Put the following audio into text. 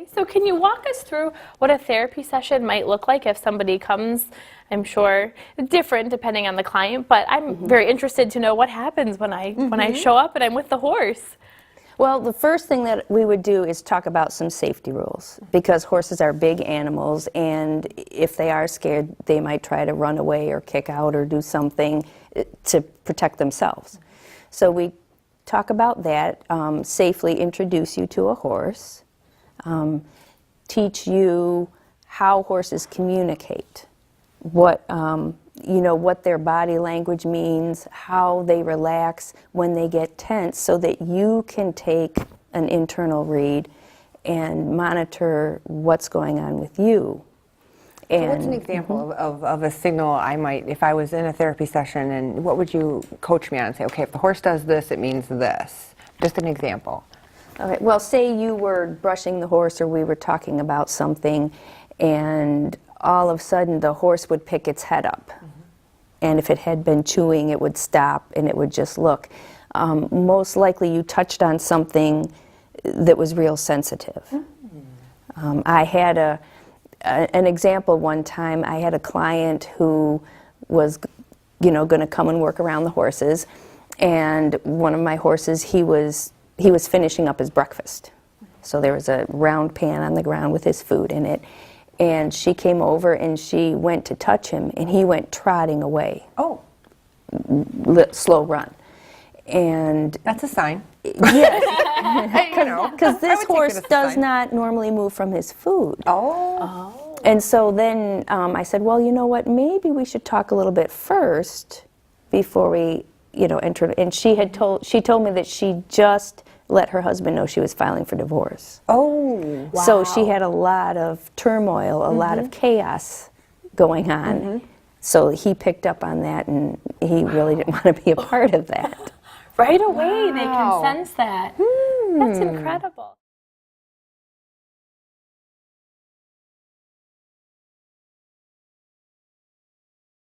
Okay, so can you walk us through what a therapy session might look like if somebody comes? I'm sure different depending on the client, but I'm very interested to know what happens when I show up and I'm with the horse. Well, the first thing that we would do is talk about some safety rules, because horses are big animals, and if they are scared, they might try to run away or kick out or do something to protect themselves. So we talk about that, safely introduce you to a horse, teach you how horses communicate, what what their body language means, how they relax when they get tense, so that you can take an internal read and monitor what's going on with you. So what's an example of a signal I might, if I was in a therapy session, and what would you coach me on and say, okay, if the horse does this, it means this? Just an example. Okay, well, say you were brushing the horse or we were talking about something, and all of a sudden the horse would pick its head up. And if it had been chewing, it would stop and it would just look. Most likely you touched on something that was real sensitive. I had an example one time. I had a client who was going to come and work around the horses, and one of my horses, he was finishing up his breakfast. So there was a round pan on the ground with his food in it. And she came over and she went to touch him, and he went trotting away. Oh. Slow run. And That's a sign. yes, because this horse does not normally move from his food. Oh. And so then I said, well, you know what, maybe we should talk a little bit first before we, enter. And she told me that she just let her husband know she was filing for divorce. Oh, wow. So she had a lot of turmoil, a lot of chaos going on. So he picked up on that, and he really didn't want to be a part of that. Right away, they can sense that. That's incredible.